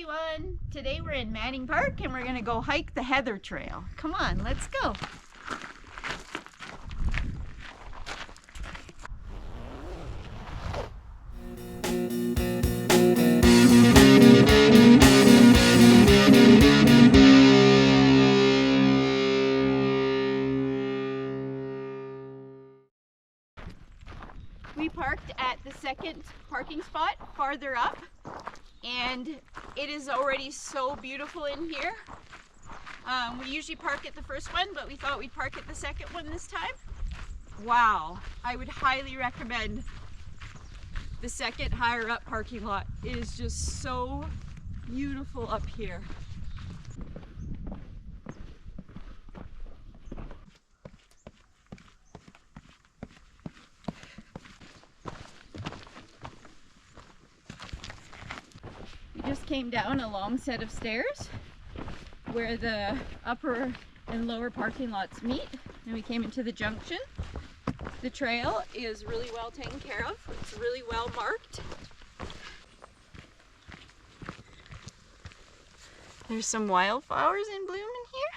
everyone! Today we're in Manning Park and we're gonna go hike the Heather Trail. Come on, let's go! We parked at the second parking spot farther up, and it is already so beautiful in here. We usually park at the first one, but we thought we'd park at the second one this time. Wow, I would highly recommend the second higher up parking lot. It is just so beautiful up here. Just came down a long set of stairs where the upper and lower parking lots meet, and we came into the junction. The trail is really well taken care of. It's really well marked. There's some wildflowers in bloom in here.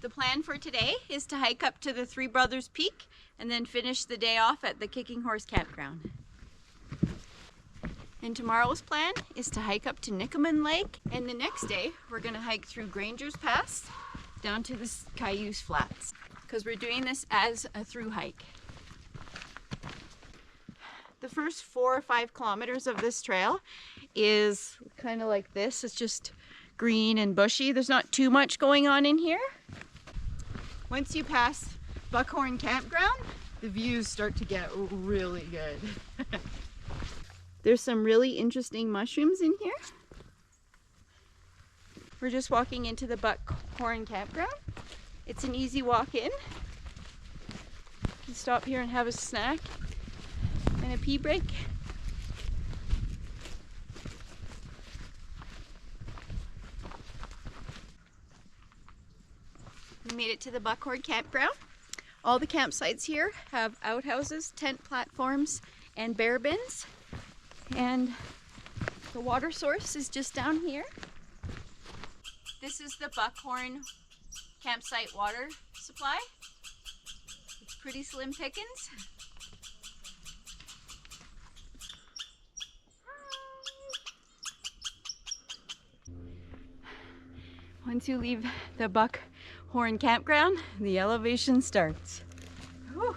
The plan for today is to hike up to the Three Brothers Peak and then finish the day off at the Kicking Horse Campground. And tomorrow's plan is to hike up to Nicomen Lake, and the next day we're going to hike through Grainger's Pass down to the Cayuse Flats, because we're doing this as a through hike. The first 4 or 5 kilometers of this trail is kind of like this. It's just green and bushy. There's not too much going on in here. Once you pass Buckhorn Campground, the views start to get really good. There's some really interesting mushrooms in here. We're just walking into the Buckhorn Campground. It's an easy walk in. You can stop here and have a snack and a pee break. We made it to the Buckhorn Campground. All the campsites here have outhouses, tent platforms, and bear bins. And the water source is just down here. This is the Buckhorn campsite water supply. It's pretty slim pickings. Once you leave the Buckhorn Campground, the elevation starts. Whew.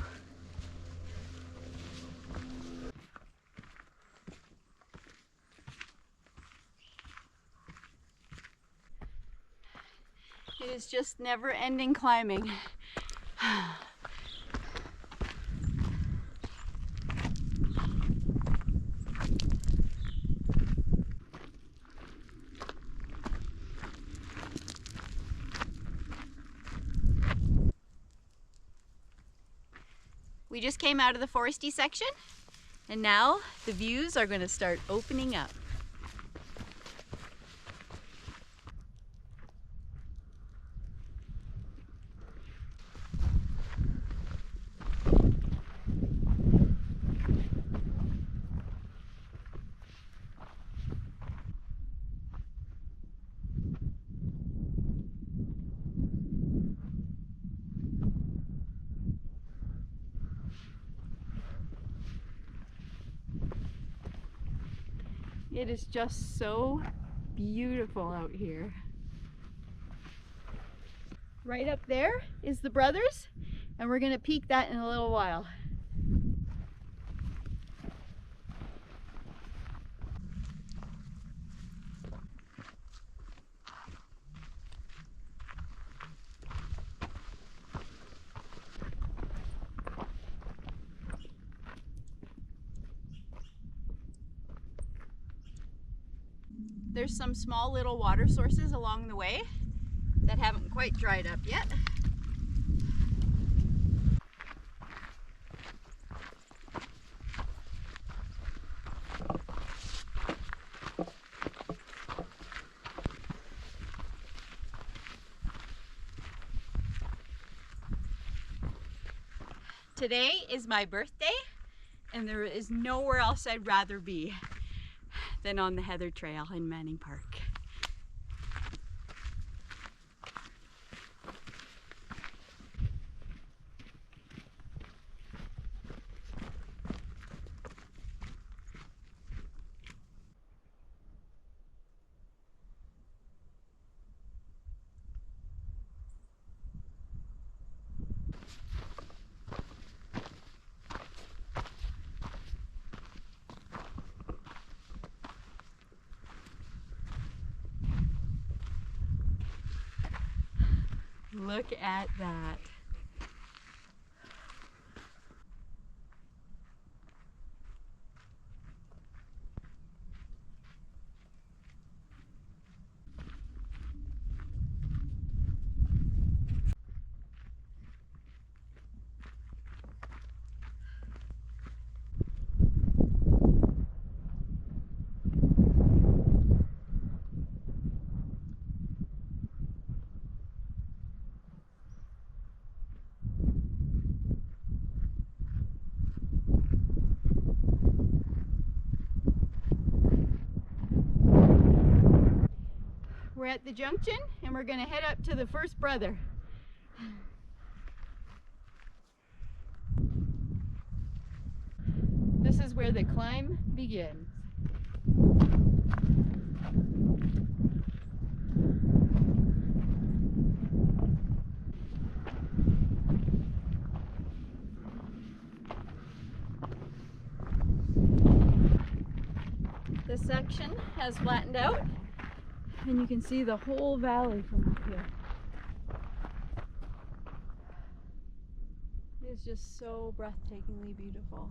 It is just never-ending climbing. We just came out of the foresty section, and now the views are going to start opening up. It is just so beautiful out here. Right up there is the Brothers, and we're going to peek that in a little while. There's some small little water sources along the way that haven't quite dried up yet. Today is my birthday, and there is nowhere else I'd rather be than on the Heather Trail in Manning Park. Look at that. We're at the junction and we're gonna head up to the first brother. This is where the climb begins. This section has flattened out and you can see the whole valley from up here. It's just so breathtakingly beautiful.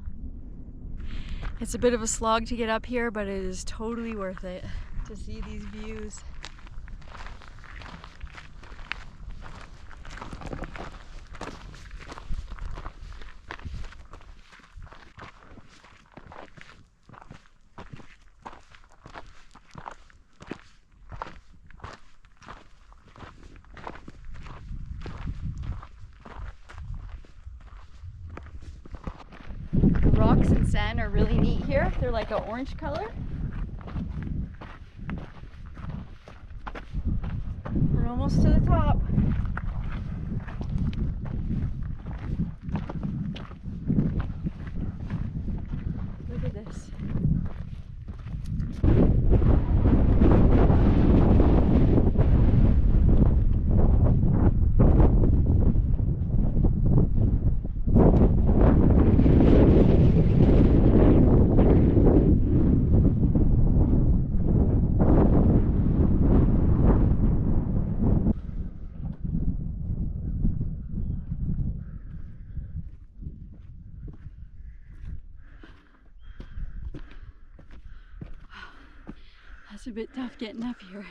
It's a bit of a slog to get up here, but it is totally worth it to see these views. Rocks and sand are really neat here. They're like an orange color. We're almost to the top. Look at this. It's a bit tough getting up here.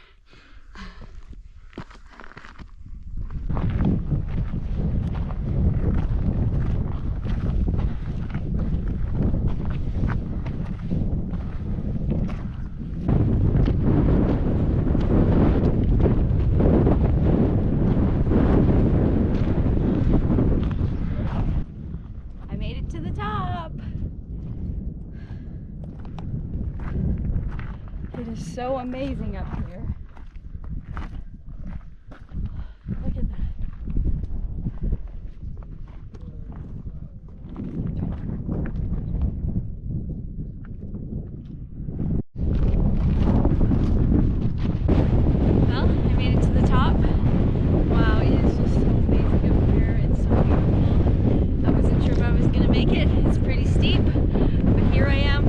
I made it to the top. It is so amazing up here. Look at that. Well, I made it to the top. Wow, it is just so amazing up here. It's so beautiful. I wasn't sure if I was going to make it. It's pretty steep, but here I am.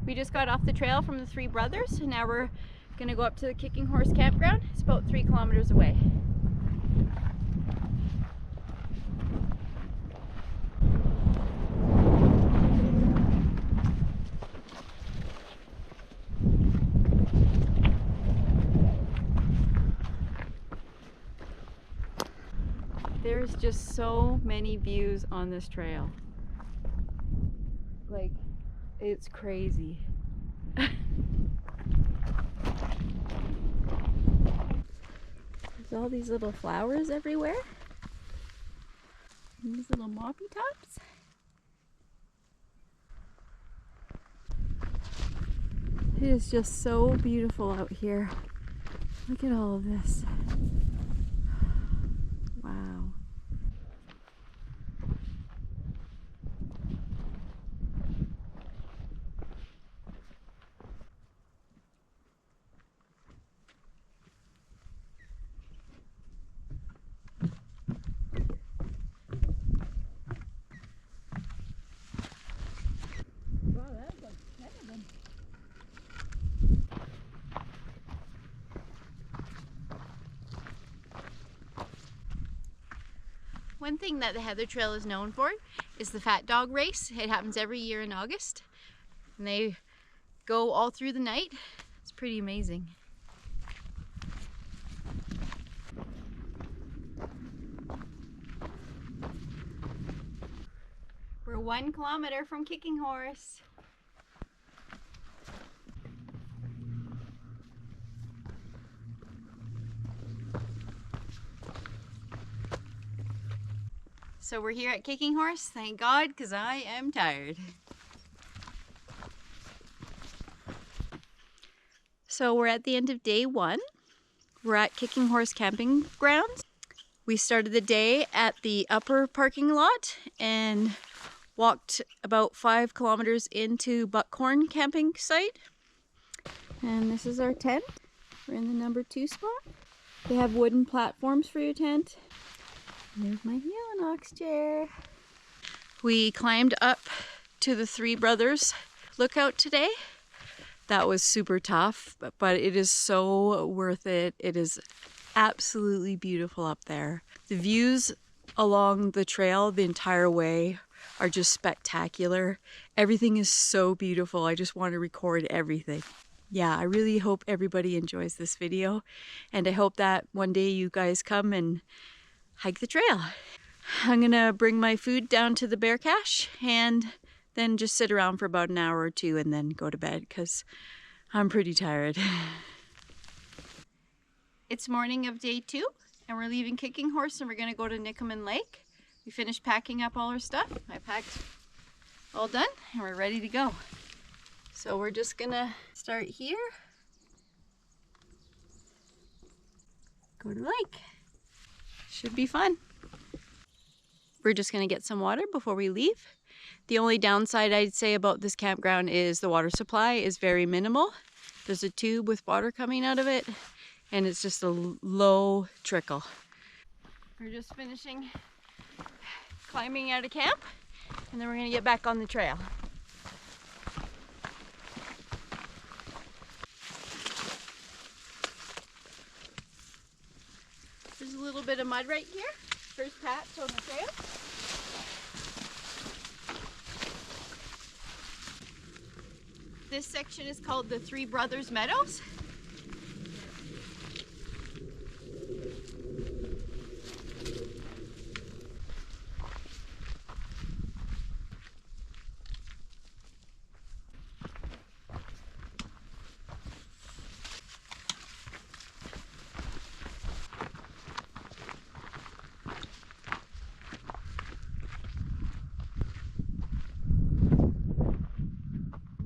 We just got off the trail from the Three Brothers, and now we're gonna go up to the Kicking Horse Campground. It's about 3 kilometers away. There's just so many views on this trail. Like, it's crazy. There's all these little flowers everywhere. And these little moppy tops. It is just so beautiful out here. Look at all of this. Wow. Wow, that's like 10 of them. One thing that the Heather Trail is known for is the Fat Dog Race. It happens every year in August. And they go all through the night. It's pretty amazing. We're 1 kilometer from Kicking Horse. So we're here at Kicking Horse, thank God, because I am tired. So we're at the end of day 1. We're at Kicking Horse Campground. We started the day at the upper parking lot and walked about 5 kilometers into Buckhorn camping site. And this is our tent. We're in the number 2 spot. They have wooden platforms for your tent. And there's my Helinox chair. We climbed up to the Three Brothers lookout today. That was super tough, but it is so worth it. It is absolutely beautiful up there. The views along the trail the entire way are just spectacular. Everything is so beautiful. I just want to record everything. Yeah, I really hope everybody enjoys this video, and I hope that one day you guys come and hike the trail. I'm gonna bring my food down to the bear cache and then just sit around for about an hour or 2 and then go to bed because I'm pretty tired. It's morning of day 2 and we're leaving Kicking Horse and we're gonna go to Nicomen Lake. We finished packing up all our stuff. I packed all done and we're ready to go. So we're just gonna start here, go to the lake. Should be fun. We're just gonna get some water before we leave. The only downside I'd say about this campground is the water supply is very minimal. There's a tube with water coming out of it and it's just a low trickle. We're just finishing climbing out of camp and then we're gonna get back on the trail. There's a little bit of mud right here. First patch on the trail. This section is called the Three Brothers Meadows.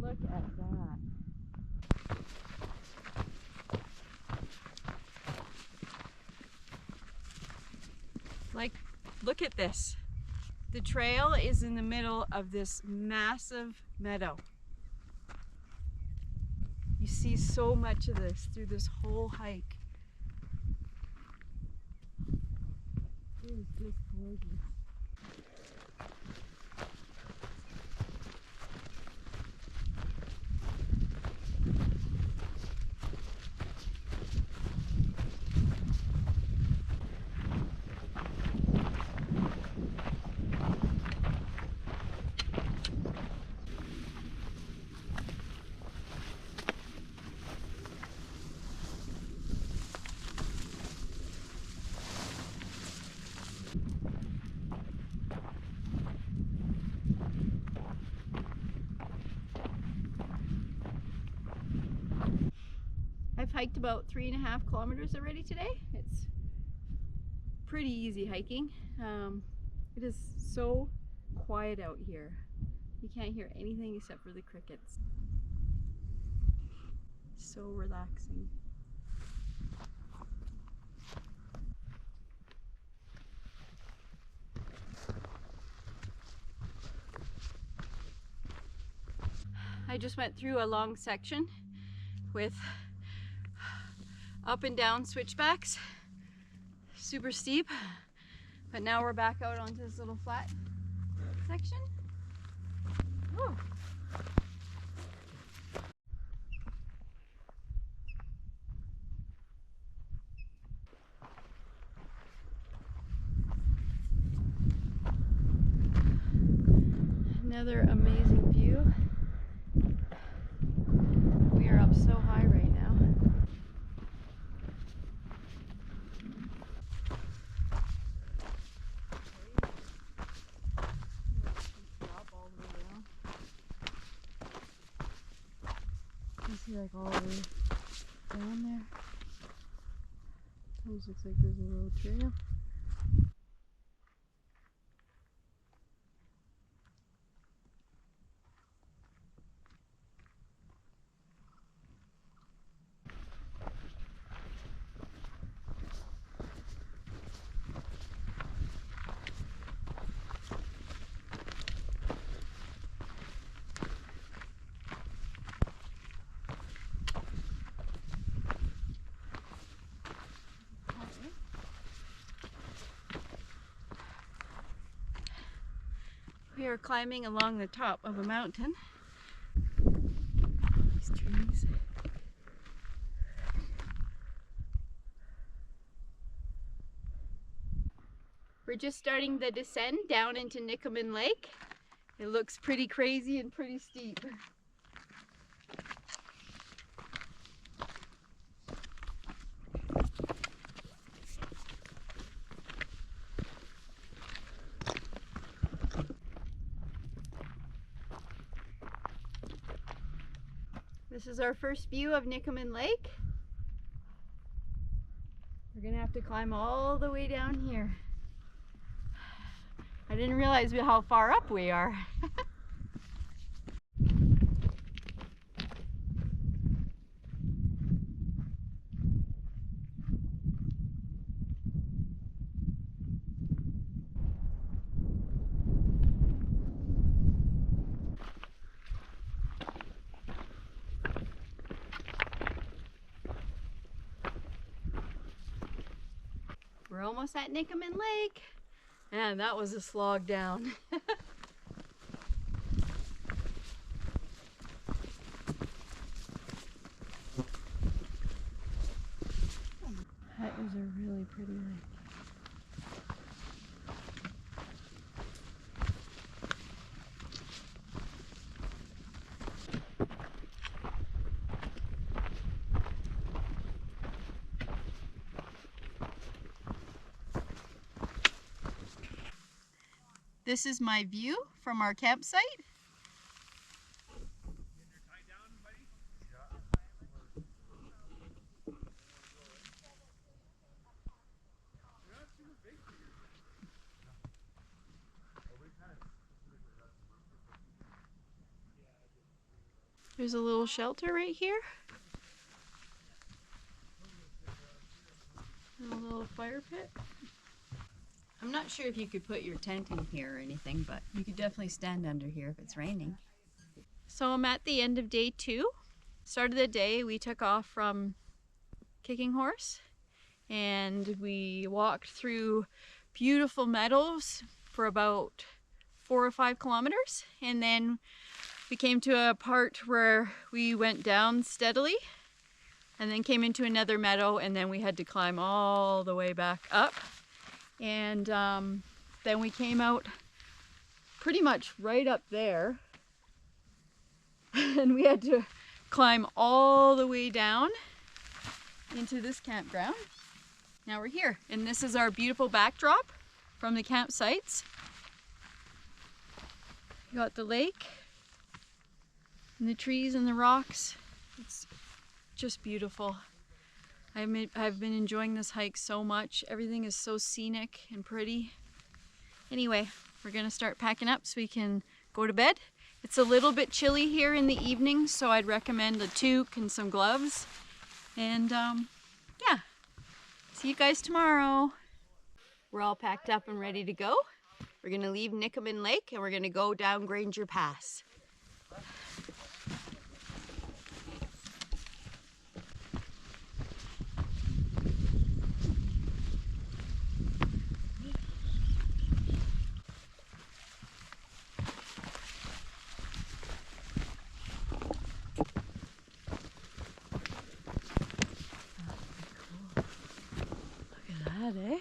Look at that. Like, look at this. The trail is in the middle of this massive meadow. You see so much of this through this whole hike. It is just gorgeous. I've hiked about 3.5 kilometers already today. It's pretty easy hiking. It is so quiet out here. You can't hear anything except for the crickets. So relaxing. I just went through a long section with up and down switchbacks, super steep, but now we're back out onto this little flat section. Whew. Another amazing view. We are up so high right now. You see like all the way down there. Almost looks like there's a little trail. We are climbing along the top of a mountain. These trees. We're just starting the descent down into Nicomen Lake. It looks pretty crazy and pretty steep. This is our first view of Nicomen Lake. We're gonna have to climb all the way down here. I didn't realize how far up we are. We're almost at Nicomen Lake. Man, that was a slog down. That is a really pretty lake. This is my view from our campsite. There's a little shelter right here. And a little fire pit. I'm not sure if you could put your tent in here or anything, but you could definitely stand under here if it's raining. So I'm at the end of day 2. Start of the day, we took off from Kicking Horse and we walked through beautiful meadows for about 4 or 5 kilometers, and then we came to a part where we went down steadily and then came into another meadow, and then we had to climb all the way back up. And then we came out pretty much right up there and we had to climb all the way down into this campground. Now we're here, and this is our beautiful backdrop from the campsites. You got the lake and the trees and the rocks. It's just beautiful. I've been enjoying this hike so much. Everything is so scenic and pretty. Anyway, we're gonna start packing up so we can go to bed. It's a little bit chilly here in the evening, so I'd recommend a toque and some gloves. And yeah, see you guys tomorrow. We're all packed up and ready to go. We're gonna leave Nicomen Lake and we're gonna go down Grainger Pass. Eh?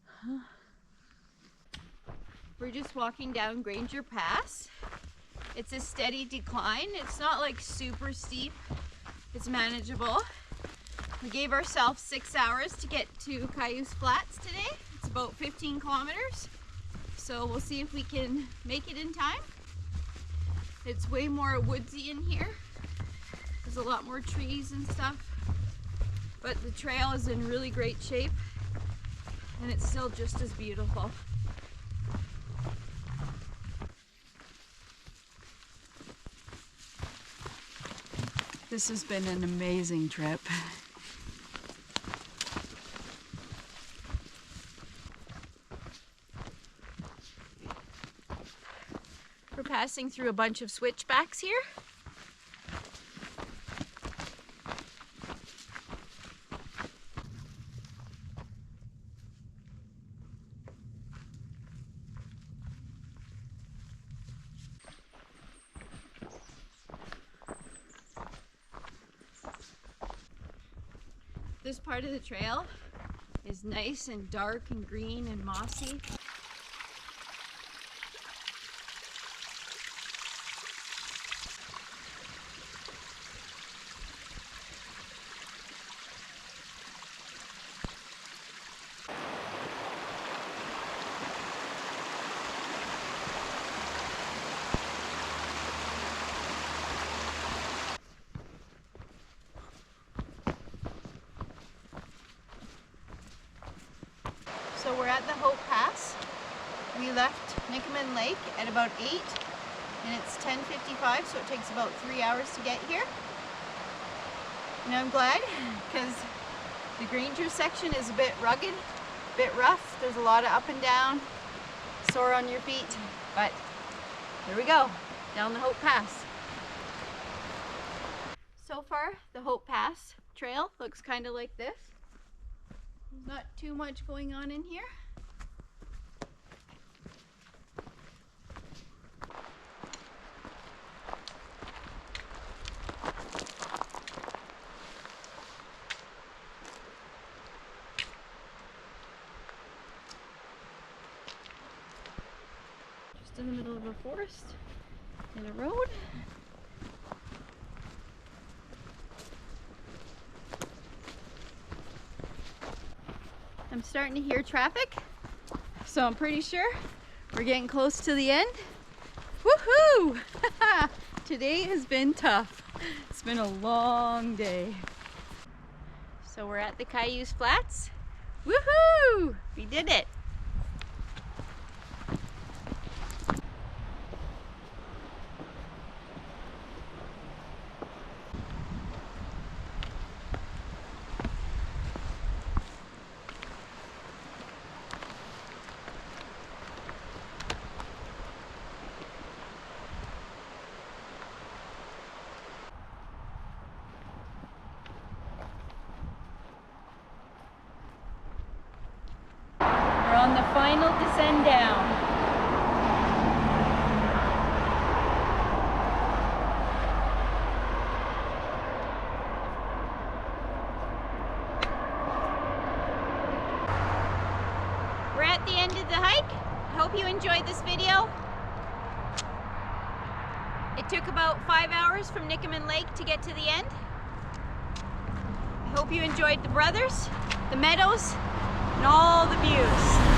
Huh. We're just walking down Grainger Pass. It's a steady decline. It's not like super steep. It's manageable. We gave ourselves 6 hours to get to Cayuse Flats today. It's about 15 kilometers. So we'll see if we can make it in time. It's way more woodsy in here. There's a lot more trees and stuff. But the trail is in really great shape and it's still just as beautiful. This has been an amazing trip. We're passing through a bunch of switchbacks here. This part of the trail is nice and dark and green and mossy. So we're at the Hope Pass. We left Nicomen Lake at about 8 and it's 10:55, so it takes about 3 hours to get here. And I'm glad because the Grainger section is a bit rugged, a bit rough. There's a lot of up and down, sore on your feet, but here we go, down the Hope Pass. So far, the Hope Pass trail looks kind of like this. There's not too much going on in here. Just in the middle of a forest and a road. I'm starting to hear traffic, so I'm pretty sure we're getting close to the end. Woohoo! Today has been tough. It's been a long day. So we're at the Cayuse Flats. Woohoo! We did it! On the final descent down. We're at the end of the hike. I hope you enjoyed this video. It took about 5 hours from Nicomen Lake to get to the end. I hope you enjoyed the brothers, the meadows, and all the views.